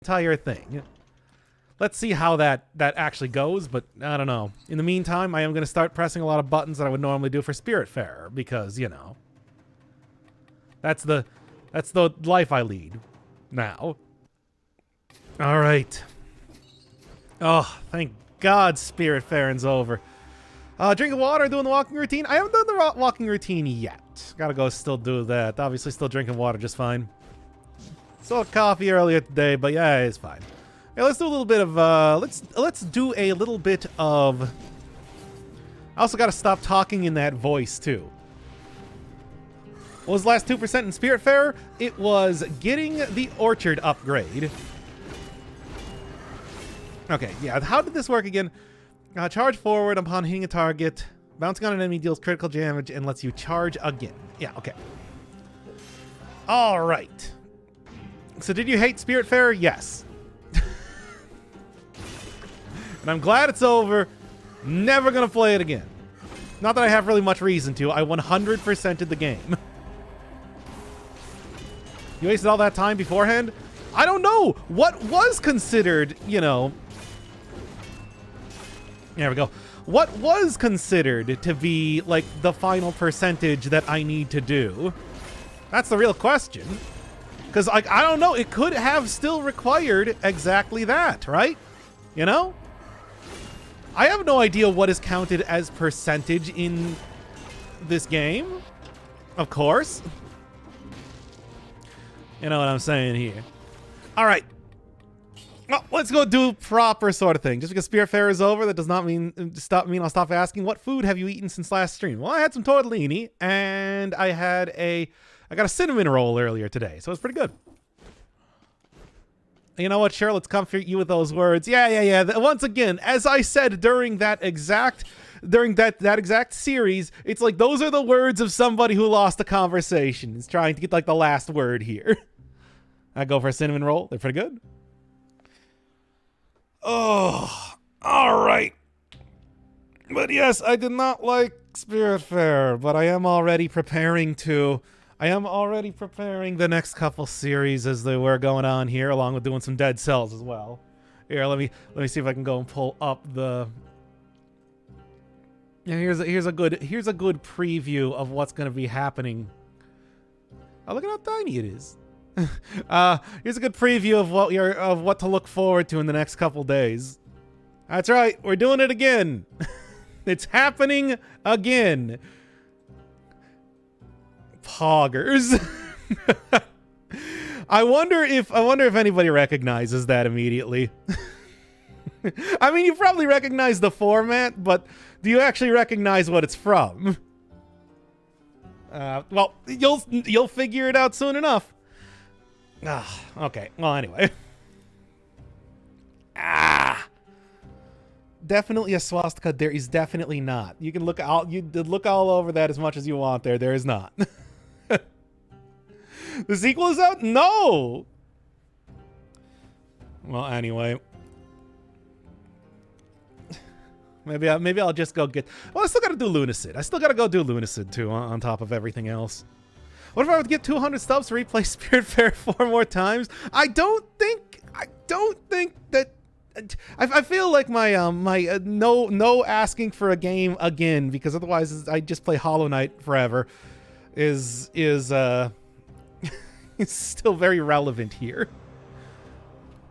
entire thing. Let's see how that actually goes, but I don't know. In the meantime, I am going to start pressing a lot of buttons that I would normally do for Spiritfarer, because, you know, that's the life I lead now. All right. Oh, thank God Spiritfaring's over. Drinking water, doing the walking routine. I haven't done the walking routine yet. Gotta go still do that. Obviously still drinking water just fine. Still had coffee earlier today, but yeah, it's fine. Hey, let's do a little bit of, let's do a little bit of... I also gotta stop talking in that voice, too. What was the last 2% in Spiritfarer? It was getting the Orchard upgrade. Okay, yeah, how did this work again? Charge forward upon hitting a target. Bouncing on an enemy deals critical damage and lets you charge again. Yeah, okay. All right. So did you hate Spiritfarer? Yes. And I'm glad it's over. Never gonna play it again. Not that I have really much reason to. I 100%'d the game. You wasted all that time beforehand? I don't know. What was considered, you know... There we go. What was considered to be, like, the final percentage that I need to do? That's the real question. Because, like, I don't know. It could have still required exactly that, right? You know? I have no idea what is counted as percentage in this game. Of course. You know what I'm saying here. All right. Well, let's go do proper sort of thing. Just because Spiritfarer is over, that does not mean I'll stop asking, what food have you eaten since last stream? Well, I had some tortellini, and I got a cinnamon roll earlier today, so it's pretty good. You know what, sure, let's comfort you with those words. Yeah. Once again, as I said during that exact series, it's like those are the words of somebody who lost a conversation. Is trying to get like the last word here. I go for a cinnamon roll. They're pretty good. Oh, all right. But yes, I did not like Spiritfarer, but I am already preparing the next couple series as they were going on here, along with doing some Dead Cells as well. Here, let me see if I can go and pull up the. Yeah, here's a good preview of what's going to be happening. Oh, look at how tiny it is. Here's a good preview of what to look forward to in the next couple days. That's right, we're doing it again. It's happening again. Poggers. I wonder if anybody recognizes that immediately. I mean, you probably recognize the format, but do you actually recognize what it's from? Well, you'll figure it out soon enough. Okay. Well, anyway. Definitely a swastika. There is definitely not. You can look all over that as much as you want. There is not. The sequel is out? No. Well, anyway. Maybe I'll just go get. Well, I still gotta do Lunacid. I still gotta go do Lunacid too, on top of everything else. What if I would get 200 stubs to replay Spiritfarer 4 more times? I don't think that. I feel like my no asking for a game again, because otherwise I just play Hollow Knight forever is it's still very relevant here.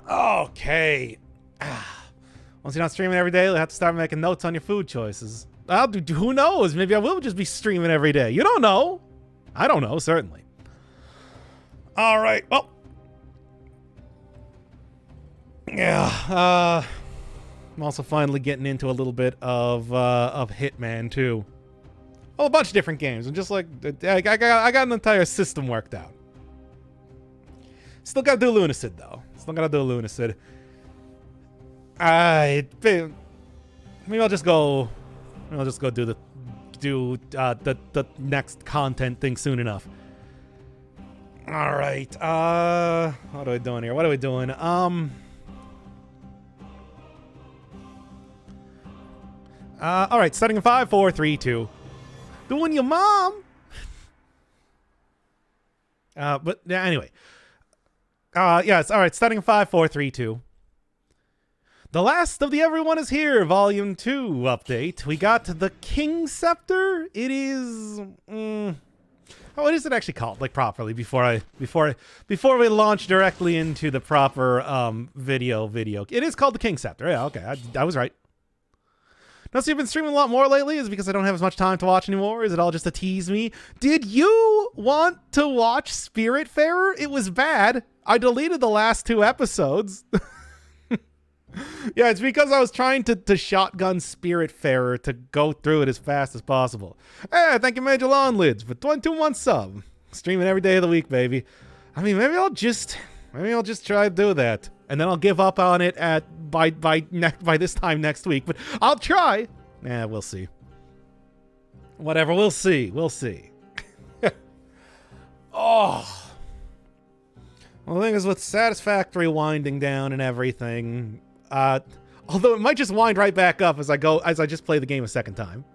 Okay. Once you're not streaming every day, you'll have to start making notes on your food choices. Who knows? Maybe I will just be streaming every day. You don't know. I don't know, certainly. All right. Well. Yeah. I'm also finally getting into a little bit of Hitman too. Well, a bunch of different games. I'm just like, I got an entire system worked out. Still gotta do Lunacid though. Maybe I'll just go do the next content thing soon enough. All right. What are we doing here? What are we doing? All right. Starting in 5, 4, 3, 2. Doing your mom. But yeah, anyway. Yes, all right, starting 5, 4, 3, 2. The last of the Everyone is Here, Volume 2 update. We got the King Scepter. It is... what is it actually called, like, properly, before we launch directly into the proper video? It is called the King Scepter. Yeah, okay, I was right. Now, so you've been streaming a lot more lately? Is it because I don't have as much time to watch anymore? Is it all just to tease me? Did you want to watch Spiritfarer? It was bad. I deleted the last 2 episodes. Yeah, it's because I was trying to shotgun Spiritfarer to go through it as fast as possible. Hey, thank you, Major Lawn Lids, for 22 months sub. Streaming every day of the week, baby. I mean, maybe I'll just try to do that, and then I'll give up on it by this time next week. But I'll try. Yeah, we'll see. Whatever, we'll see. We'll see. Oh. Well, the thing is, with Satisfactory winding down and everything, although it might just wind right back up as I just play the game a second time.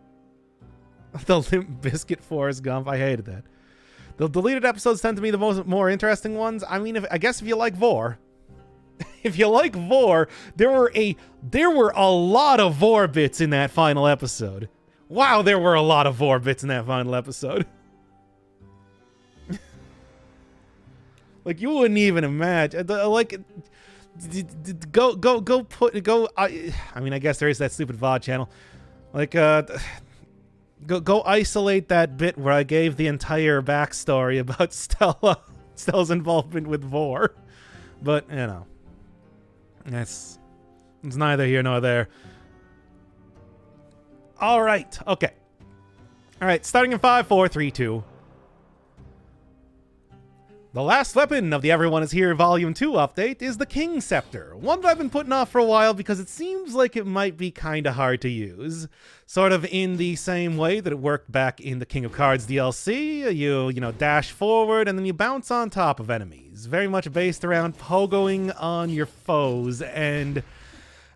The Limp Bizkit Forrest Gump, I hated that. The deleted episodes tend to be the more interesting ones. I mean, I guess if you like Vor, if you like Vor, there were a lot of Vor bits in that final episode. Wow, there were a lot of Vor bits in that final episode. Like, you wouldn't even imagine. Like, I mean, I guess there is that stupid VOD channel. Like, go isolate that bit where I gave the entire backstory about Stella's involvement with Vor. But, you know, it's neither here nor there. All right, okay. All right, starting in 5, 4, 3, 2. The last weapon of the Everyone is Here Volume 2 update is the King Scepter, one that I've been putting off for a while because it seems like it might be kinda hard to use. Sort of in the same way that it worked back in the King of Cards DLC, you dash forward and then you bounce on top of enemies. Very much based around pogoing on your foes, and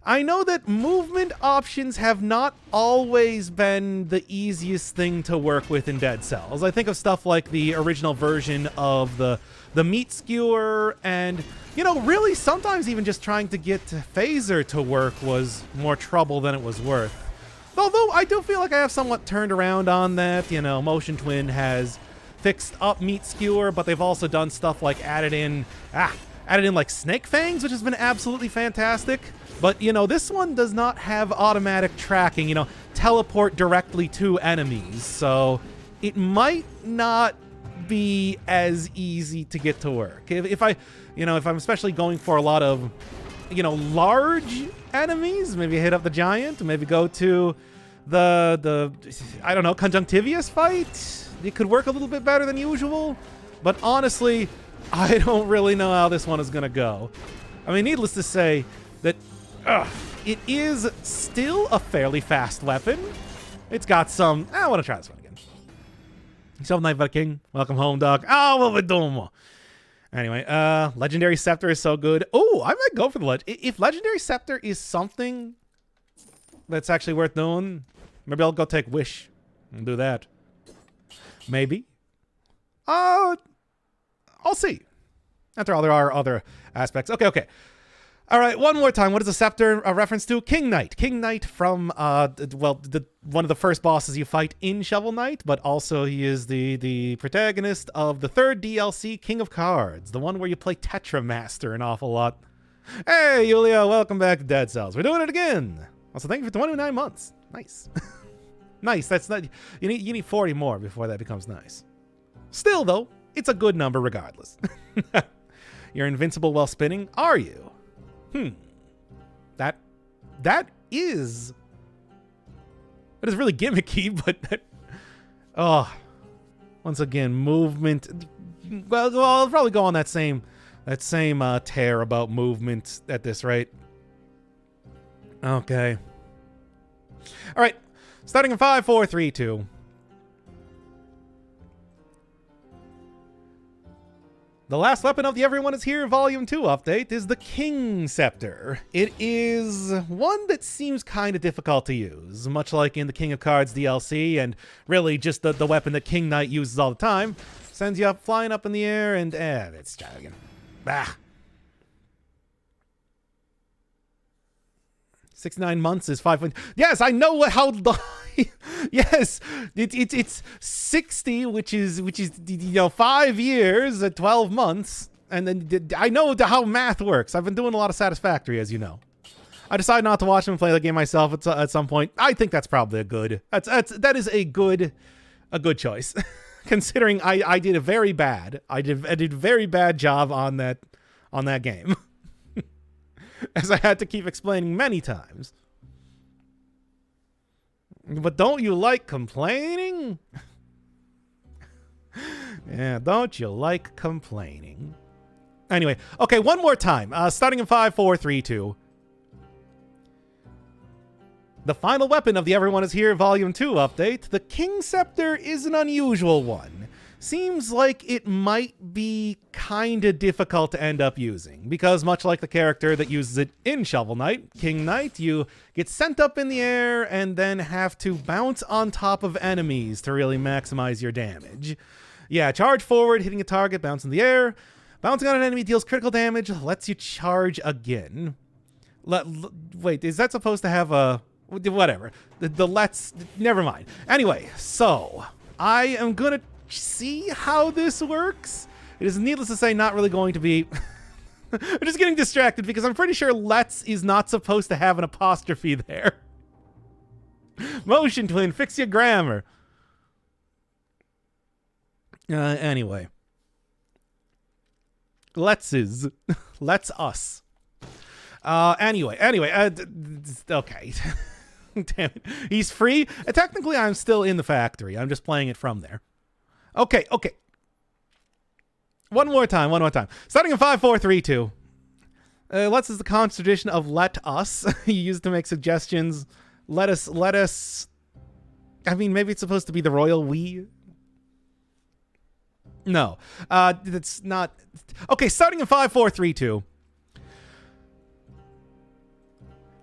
I know that movement options have not always been the easiest thing to work with in Dead Cells. I think of stuff like the original version of the meat skewer, and, really sometimes even just trying to get Phaser to work was more trouble than it was worth. Although I do feel like I have somewhat turned around on that. Motion Twin has fixed up meat skewer, but they've also done stuff like added in like Snake Fangs, which has been absolutely fantastic. But, this one does not have automatic tracking, teleport directly to enemies. So it might not be as easy to get to work. If I'm especially going for a lot of, large enemies, maybe hit up the giant, maybe go to the I don't know, Conjunctivius fight. It could work a little bit better than usual. But honestly, I don't really know how this one is going to go. I mean, needless to say that it is still a fairly fast weapon. It's got some... I want to try this one again. Yourself, Night Viking. Welcome home, dog. What we doing? Anyway, Legendary Scepter is so good. Oh, I might go for the if Legendary Scepter is something that's actually worth doing, maybe I'll go take Wish and do that. Maybe. I'll see. After all, there are other aspects. Okay. All right, one more time. What is the Scepter a reference to? King Knight. King Knight from, one of the first bosses you fight in Shovel Knight, but also he is the protagonist of the 3rd DLC, King of Cards, the one where you play Tetra Master an awful lot. Hey, Yulia, welcome back to Dead Cells. We're doing it again. Also, thank you for 29 months. Nice. Nice. That's not... You need 40 more before that becomes nice. Still, though, it's a good number regardless. You're invincible while spinning? Are you? That is really gimmicky, but once again, movement. Well, I'll probably go on that same tear about movement at this rate. Okay. All right, starting in 5, 4, 3, 2. The last weapon of the Everyone is Here Volume 2 update is the King Scepter. It is one that seems kind of difficult to use, much like in the King of Cards DLC, and really just the weapon that King Knight uses all the time. Sends you up flying up in the air, and let's try again. 69 months is 5. Yes, I know how long. Yes, it's 60, which is 5 years at 12 months, and then I know how math works. I've been doing a lot of Satisfactory, as you know. I decided not to watch him play the game myself at some point. I think that's probably that is a good choice, considering I did a very bad very bad job on that game, as I had to keep explaining many times. But don't you like complaining? Yeah, don't you like complaining? Anyway, okay, one more time. Starting in 5, 4, 3, 2. The final weapon of the Everyone Is Here Volume 2 update, the King Scepter, is an unusual one. Seems like it might be kinda difficult to end up using, because much like the character that uses it in Shovel Knight, King Knight, you get sent up in the air and then have to bounce on top of enemies to really maximize your damage. Yeah, charge forward, hitting a target, bounce in the air. Bouncing on an enemy deals critical damage, lets you charge again. Wait, is that supposed to have a... Whatever. Never mind. Anyway, so I am gonna see how this works. It is, needless to say, not really going to be... I'm just getting distracted because I'm pretty sure let's is not supposed to have an apostrophe there. Motion Twin, fix your grammar. Anyway. Let's us. Anyway, okay. Damn it. He's free. Technically, I'm still in the factory. I'm just playing it from there. Okay. One more time. Starting in 5, 4, 3, 2. Let's is the common tradition of let us. You use it to make suggestions. Let us. I mean, maybe it's supposed to be the royal we. No. That's not. Okay, starting in 5, 4, 3, 2.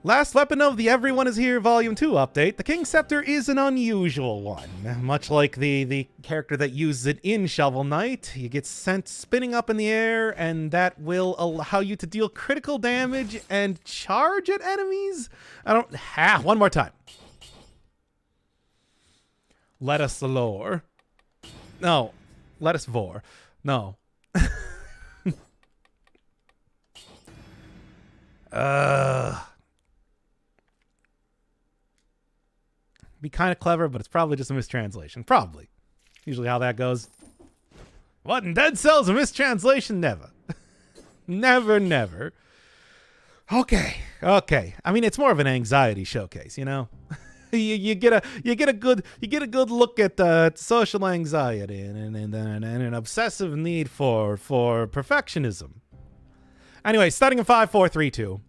Last weapon of the Everyone Is Here Volume 2 update, the King Scepter is an unusual one. Much like the character that uses it in Shovel Knight, you get sent spinning up in the air, and that will allow you to deal critical damage and charge at enemies? One more time. Let us lore. No. Let us vor. No. Be kind of clever, but it's probably just a mistranslation. Probably. Usually how that goes. What in Dead Cells? A mistranslation? Never. Never. Okay. I mean, it's more of an anxiety showcase, you know? you get a good look at social anxiety and an obsessive need for perfectionism. Anyway, starting in 5, 4, 3, 2.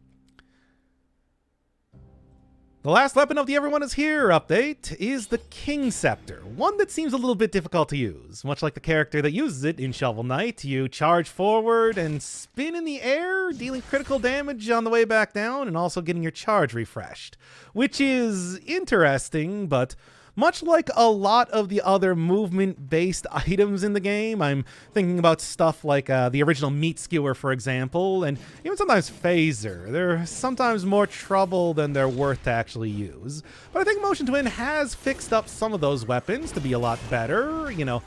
The last weapon of the Everyone Is Here update is the King Scepter, one that seems a little bit difficult to use. Much like the character that uses it in Shovel Knight, you charge forward and spin in the air, dealing critical damage on the way back down and also getting your charge refreshed. Which is interesting, but much like a lot of the other movement-based items in the game, I'm thinking about stuff like the original Meat Skewer, for example, and even sometimes Phaser. They're sometimes more trouble than they're worth to actually use. But I think Motion Twin has fixed up some of those weapons to be a lot better, you know,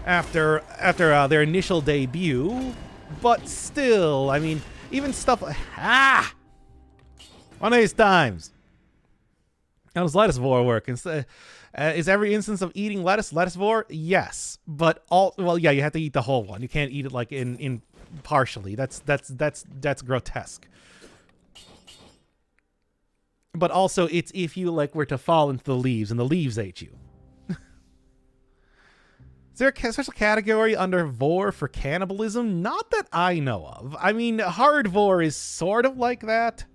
after their initial debut. But still, I mean, even stuff like... One of these times. How does lettuce vor work? Is every instance of eating lettuce vor? Yes, but you have to eat the whole one. You can't eat it like in partially. That's grotesque. But also, it's if you were to fall into the leaves and the leaves ate you. Is there a special category under vor for cannibalism? Not that I know of. I mean, hard vor is sort of like that.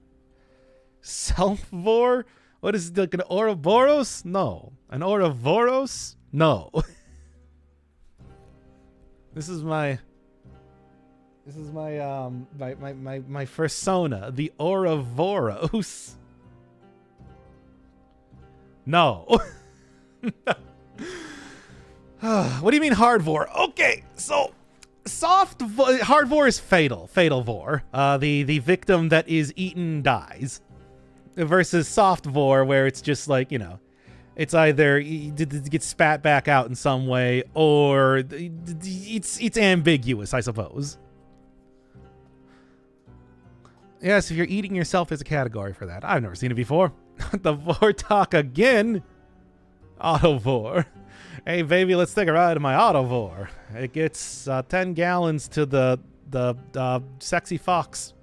Self vor. What is it, like an Ouroboros? No. An Ouroboros? No. This is my persona, the Ouroboros. No. What do you mean hard vor? Okay, so hard vor is fatal vor. The victim that is eaten dies. versus soft vor, where it's just like, you know, it's either it gets spat back out in some way, or it's ambiguous, I suppose. Yes, if you're eating yourself, there's a category for that. I've never seen it before. The vor talk again. Autovore. Hey, baby, let's take a ride in my Autovore. It gets 10 gallons to the sexy fox.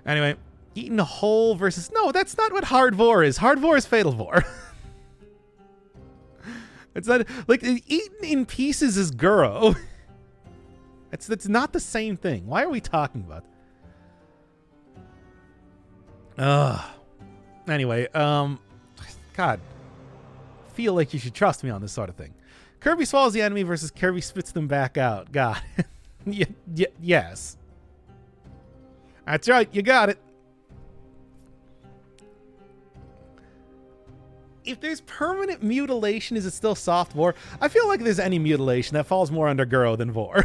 Anyway, eating a whole versus... No, that's not what hard vor is. Hard vor is fatal vor. It's not... Like, eaten in pieces is Guro. That's not the same thing. Why are we talking about... Anyway, God. Feel like you should trust me on this sort of thing. Kirby swallows the enemy versus Kirby spits them back out. God. Yes. That's right. You got it. If there's permanent mutilation, is it still soft vor? I feel like if there's any mutilation, that falls more under Guro than vor.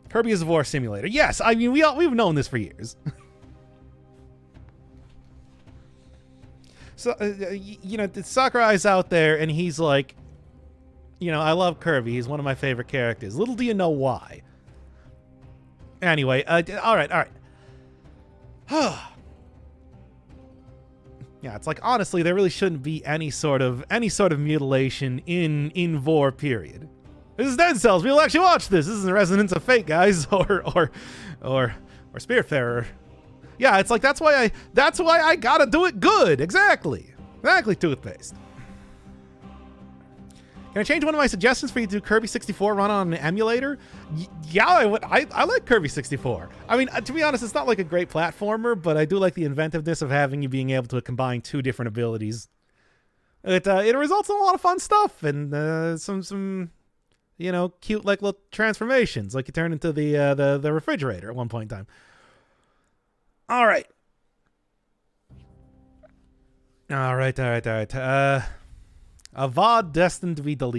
Kirby is a vor simulator. Yes, I mean, we've known this for years. So, you know, Sakurai's out there, and he's like, you know, I love Kirby. He's one of my favorite characters. Little do you know why. Anyway, all right. Yeah, it's like, honestly, there really shouldn't be any sort of mutilation in vor, period. This is Dead Cells. We'll actually watch this. This is the Resonance of Fate, guys, or Spiritfarer. Yeah, it's like, that's why I gotta do it good. Exactly, toothpaste. Can I change one of my suggestions for you to do Kirby 64 run on an emulator? Yeah, I would. I like Kirby 64. I mean, to be honest, it's not like a great platformer, but I do like the inventiveness of having you being able to combine two different abilities. It results in a lot of fun stuff and some you know, cute like little transformations, like you turn into the refrigerator at one point in time. All right. A VOD destined to be deleted.